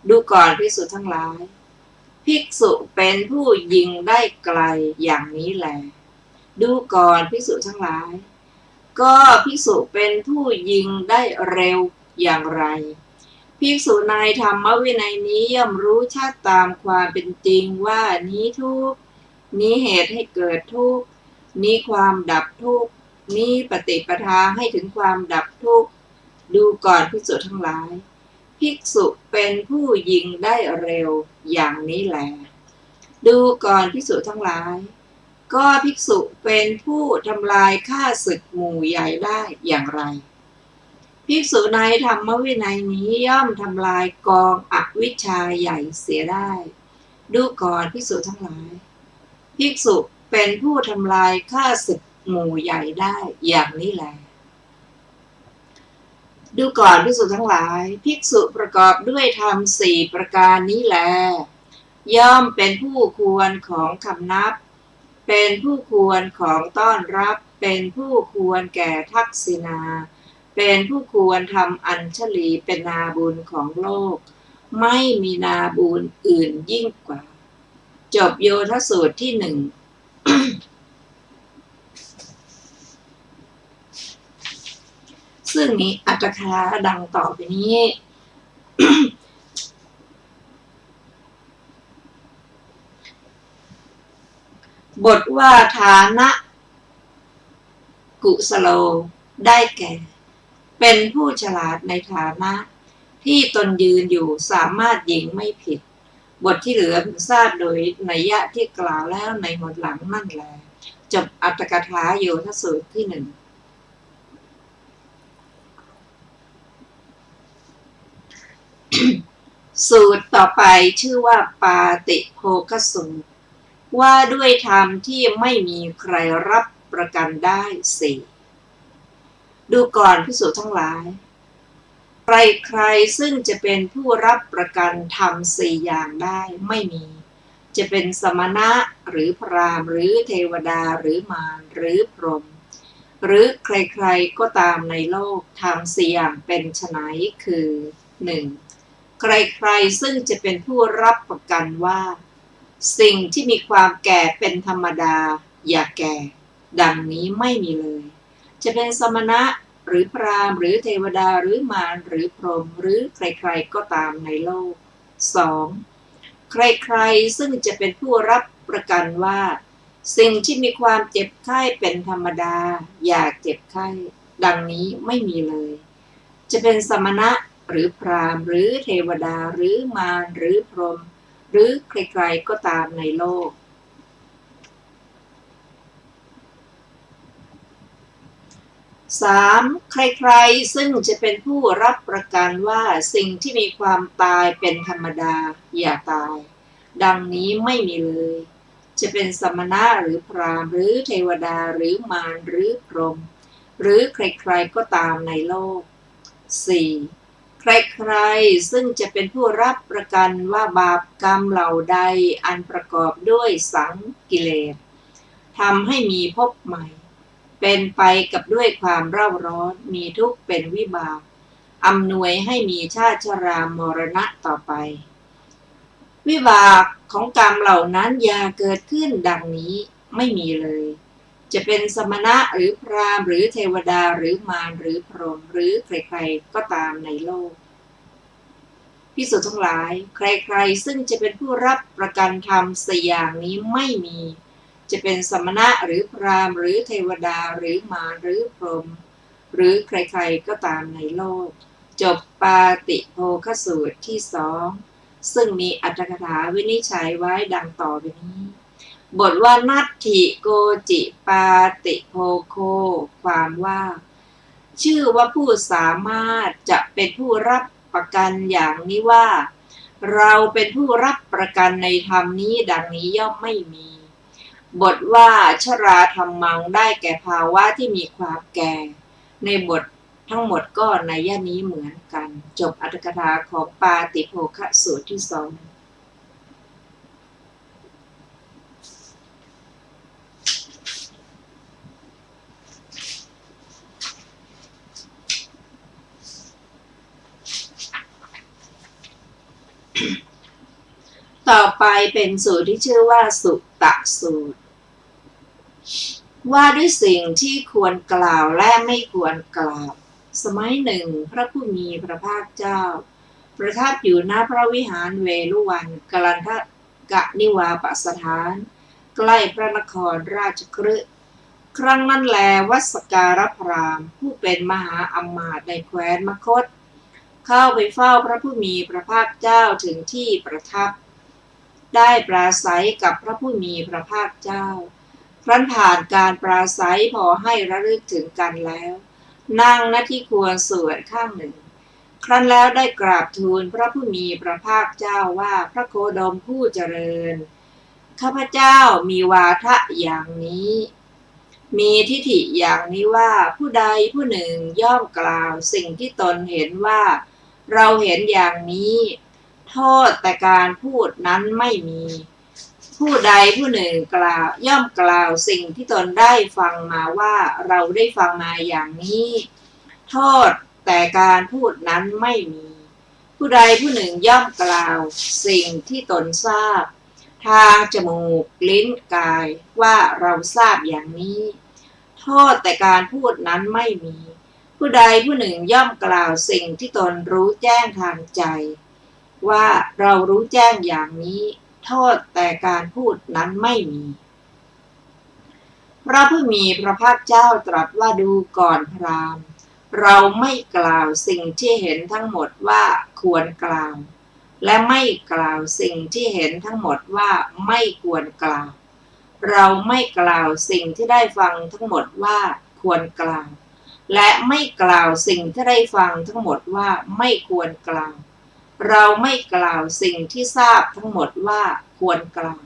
ดูก่อนภิกษุทั้งหลายภิกษุเป็นผู้ยิงได้ไกลอย่างนี้แลดูก่อนภิกษุทั้งหลายก็ภิกษุเป็นผู้ยิงได้เร็วอย่างไรภิกษุในธรรมวินัยนี้ย่อมรู้ชัดตามความเป็นจริงว่านี้ทุกข์นี้เหตุให้เกิดทุกข์นี้ความดับทุกข์นี้ปฏิปทาให้ถึงความดับทุกข์ดูก่อนภิกษุทั้งหลายภิกษุเป็นผู้ยิงได้เร็วอย่างนี้แลดูก่อนภิกษุทั้งหลายก็ภิกษุเป็นผู้ทำลายข้าศึกหมู่ใหญ่ได้อย่างไรภิกษุในธรรมวินัยนี้ย่อมทำลายกองอวิชชาใหญ่เสียได้ดูก่อนภิกษุทั้งหลายภิกษุเป็นผู้ทำลายข้าศึกหมู่ใหญ่ได้อย่างนี้แลดูก่อนภิกษุทั้งหลายภิกษุประกอบด้วยธรรม4ประการนี้แลย่อมเป็นผู้ควรของคำนับเป็นผู้ควรของต้อนรับเป็นผู้ควรแก่ทักษิณาเป็นผู้ควรทำอัญชลีเป็นนาบุญของโลกไม่มีนาบุญอื่นยิ่งกว่าจบโยทสูตรที่1 ซึ่งนี้อัตถกถาดังต่อไปนี้ บทว่าฐานะกุสโลได้แก่เป็นผู้ฉลาดในฐานะที่ตนยืนอยู่สามารถยิงไม่ผิดบทที่เหลือทราบโดยนัยยะที่กล่าวแล้วในหมวดหลังนั่นแหละจบอัตถกถาโยทสูตรที่1สูตรต่อไปชื่อว่าปาติโภคสูตรว่าด้วยธรรมที่ไม่มีใครรับประกันได้4ดูก่อนภิกษุทั้งหลายใครซึ่งจะเป็นผู้รับประกันธรรม4อย่างได้ไม่มีจะเป็นสมณะหรือพราหมณ์หรือเทวดาหรือมารหรือพรหมหรือใครๆก็ตามในโลกธรรม4อย่างเป็นไฉนคือ 1. ใครๆซึ่งจะเป็นผู้รับประกันว่าสิ่งที่มีความแก่เป็นธรรมดาอย่าแก่ดังนี้ไม่มีเลยจะเป็นสมณะหรือพราหมณ์หรือเทวดาหรือมารหรือพรหมหรือใครๆก็ตามในโลก 2. ใครๆซึ่งจะเป็นผู้รับประกันว่าสิ่งที่มีความเจ็บไข้เป็นธรรมดาอย่าเจ็บไข้ดังนี้ไม่มีเลยจะเป็นสมณะหรือพราหมณ์หรือเทวดาหรือมารหรือพรหมหรือใครๆก็ตามในโลก 3. ใครๆซึ่งจะเป็นผู้รับประกันว่าสิ่งที่มีความตายเป็นธรรมดาอย่าตายดังนี้ไม่มีเลยจะเป็นสมณะหรือพราหมณ์หรือเทวดาหรือมารหรือพรหมหรือใครๆก็ตามในโลก 4. ใครๆซึ่งจะเป็นผู้รับประกันว่าบาปกรรมเหล่าใดอันประกอบด้วยสังกิเลส ทำให้มีภพใหม่เป็นไปกับด้วยความเร่าร้อนมีทุกข์เป็นวิบากอำนวยให้มีชาติชรามรณะต่อไปวิบากของกรรมเหล่านั้นอย่าเกิดขึ้นดังนี้ไม่มีเลยจะเป็นสมณะหรือพราหมณ์หรือเทวดาหรือมารหรือพรหมหรือใครๆก็ตามในโลกภิกษุทั้งหลายใครๆซึ่งจะเป็นผู้รับประกันธรรมสี่อย่างนี้ไม่มีจะเป็นสมณะหรือพราหมณ์หรือเทวดาหรือมารหรือพรหมหรือใครๆก็ตามในโลกจบปาติโภคสูตรที่สองซึ่งมีอรรถกถาวินิจฉัยไว้ดังต่อไปนี้บทว่านัตถิโกจิปาติโภโคความว่าชื่อว่าผู้สามารถจะเป็นผู้รับประกันอย่างนี้ว่าเราเป็นผู้รับประกันในธรรมนี้ดังนี้ย่อมไม่มีบทว่าชราธรรมังได้แก่ภาวะที่มีความแก่ในบททั้งหมดก็ในย่านี้เหมือนกันจบอรรถกถาของปาติโภคสูตรที่สองต่อไปเป็นสูตรที่ชื่อว่าสุตะสูตรว่าด้วยสิ่งที่ควรกล่าวและไม่ควรกล่าวสมัยหนึ่งพระผู้มีพระภาคเจ้าประทับอยู่ณพระวิหารเวฬุวันกลันทกนิวาปสถานใกล้พระนครราชคฤห์ครั้งนั้นแลวัสการพราหมณ์ผู้เป็นมหาอมาตย์ในแคว้นมคธเข้าไปเฝ้าพระผู้มีพระภาคเจ้าถึงที่ประทับได้ปราศัยกับพระผู้มีพระภาคเจ้าครั้นผ่านการปราศัยพอให้ระลึกถึงกันแล้วนั่งณที่ควรส่วนข้างหนึ่งครั้นแล้วได้กราบทูลพระผู้มีพระภาคเจ้าว่าพระโคดมผู้เจริญข้าพเจ้ามีวาทะอย่างนี้มีทิฏฐิอย่างนี้ว่าผู้ใดผู้หนึ่งย่อมกล่าวสิ่งที่ตนเห็นว่าเราเห็นอย่างนี้โทษแต่การพูดนั้นไม่มีผู้ใดผู้หนึ่งกล่าวย่อมกล่าวสิ่งที่ตนได้ฟังมาว่าเราได้ฟังมาอย่างนี้โทษแต่การพูดนั้นไม่มีผู้ใดผู้หนึ่งย่อมกล่าวสิ่งที่ตนทราบทางจมูกลิ้นกายว่าเราทราบอย่างนี้โทษแต่การพูดนั้นไม่มีผู้ใดผู้หนึ่งย่อมกล่าวสิ่งที่ตนรู้แจ้งทางใจว่าเรารู้แจ้งอย่างนี้โทษแต่การพูดนั้นไม่มีพระผู้มีพระภาคเจ้าตรัสว่าดูก่อนพราหมณ์เราไม่กล่าวสิ่งที่เห็นทั้งหมดว่าควรกล่าวและไม่กล่าวสิ่งที่เห็นทั้งหมดว่าไม่ควรกล่าวเราไม่กล่าวสิ่งที่ได้ฟังทั้งหมดว่าควรกล่าวและไม่กล่าวสิ่งที่ได้ฟังทั้งหมดว่าไม่ควรกล่าวเราไม่กล่าวสิ่งที่ทราบทั้งหมดว่าควรกล่าว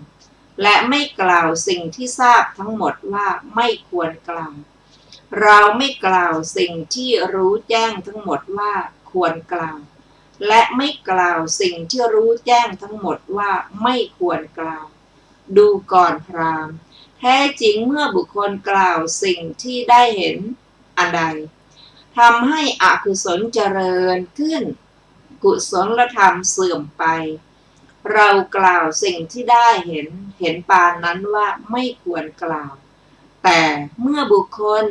และไม่กล่าวสิ่งที่ทราบทั้งหมดว่าไม่ควรกล่าวเราไม่กล่าวสิ่งที่รู้แจ้งทั้งหมดว่าควรกล่าวและไม่กล่าวสิ่งที่รู้แจ้งทั้งหมดว่าไม่ควรกล่าวดูก่อนพราหมณ์แท้จริงเมื่อบุคคลกล่าวสิ่งที่ได้เห็นอันใดทำให้อกุศลเจริญขึ้นกุศลธรรมเสื่อมไปเรากล่าวสิ่งที่ได้เห็นปานนั้นว่าไม่ควรกล่าวแต่เมื่อบุคคล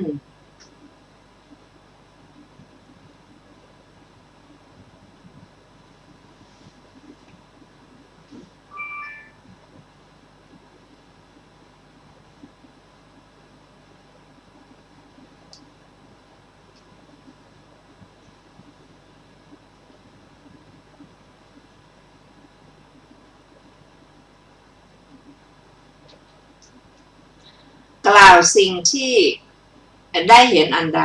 กล่าวสิ่งที่ได้เห็นอันใด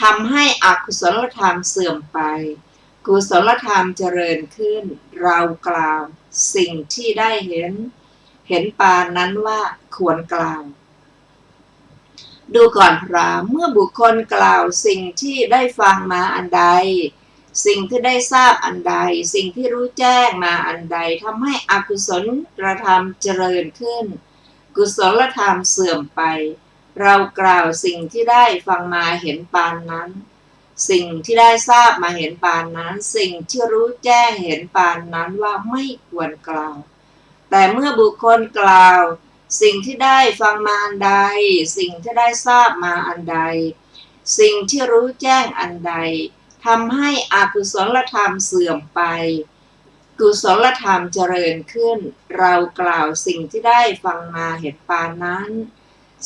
ทำให้อกุศลธรรมเสื่อมไปกุศลธรรมเจริญขึ้นเรากล่าวสิ่งที่ได้เห็นปานนั้นว่าควรกล่าวดูก่อนพราหมณ์เมื่อบุคคลกล่าวสิ่งที่ได้ฟังมาอันใดสิ่งที่ได้ทราบอันใดสิ่งที่รู้แจ้งมาอันใดทำให้อกุศลธรรมเจริญขึ้น กุศลธรรมเสื่อมไปเรากล่าวสิ่งที่ได้ฟังมาเห็นปานนั้นสิ่งที่ได้ทราบมาเห็นปานนั้นสิ่งที่รู้แจ้งเห็นปานนั้นว่าไม่ควรกล่าวแต่เมื่อบุคคลกล่าวสิ่งที่ได้ฟังมาอันใดสิ่งที่ได้ทราบมาอันใดสิ่งที่รู้แจ้งอันใดทำให้อกุศลธรรมเสื่อมไปกุศลธรรมเจริญขึ้นเรากล่าวสิ่งที่ได้ฟังมาเห็นปานนั้น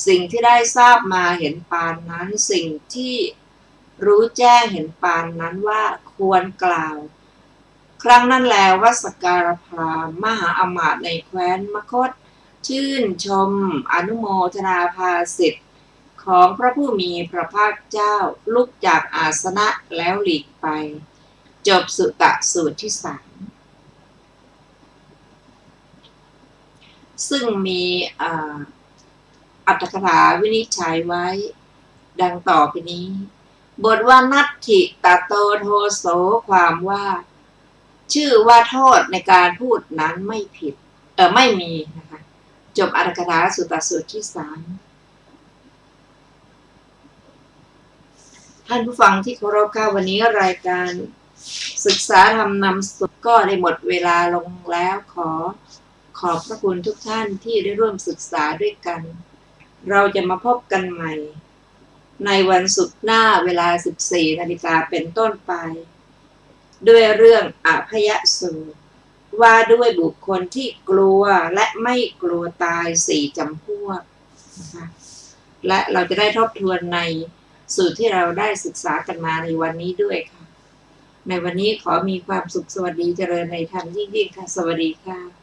สิ่งที่ได้ทราบมาเห็นปานนั้นสิ่งที่รู้แจ้งเห็นปานนั้นว่าควรกล่าวครั้งนั้นแล้ววัสการพราหมณ์มหาอมาตย์ในแคว้นมคธชื่นชมอนุโมทนาภาสิทธิ์ของพระผู้มีพระภาคเจ้าลุกจากอาสนะแล้วหลีกไปจบสุตตะสูตรที่3ซึ่งมีอัตถกถาวินิจฉัยไว้ดังต่อไปนี้บทว่านัตถิตโตโทโสความว่าชื่อว่าโทษในการพูดนั้นไม่ผิดไม่มีนะคะจบอัตถกถาสุตตสูตรที่3ท่านผู้ฟังที่เคารพค่ะวันนี้รายการศึกษาธรรมนำสุขก็ได้หมดเวลาลงแล้วขอบพระคุณทุกท่านที่ได้ร่วมศึกษาด้วยกันเราจะมาพบกันใหม่ในวันศุกร์หน้าเวลา 14 นาฬิกาเป็นต้นไปด้วยเรื่องอภยสูตรว่าด้วยบุคคลที่กลัวและไม่กลัวตาย4จำพวกนะคะและเราจะได้ทบทวนในสูตรที่เราได้ศึกษากันมาในวันนี้ด้วยค่ะในวันนี้ขอมีความสุขสวัสดีเจริญในธรรมยิ่งๆค่ะสวัสดีค่ะ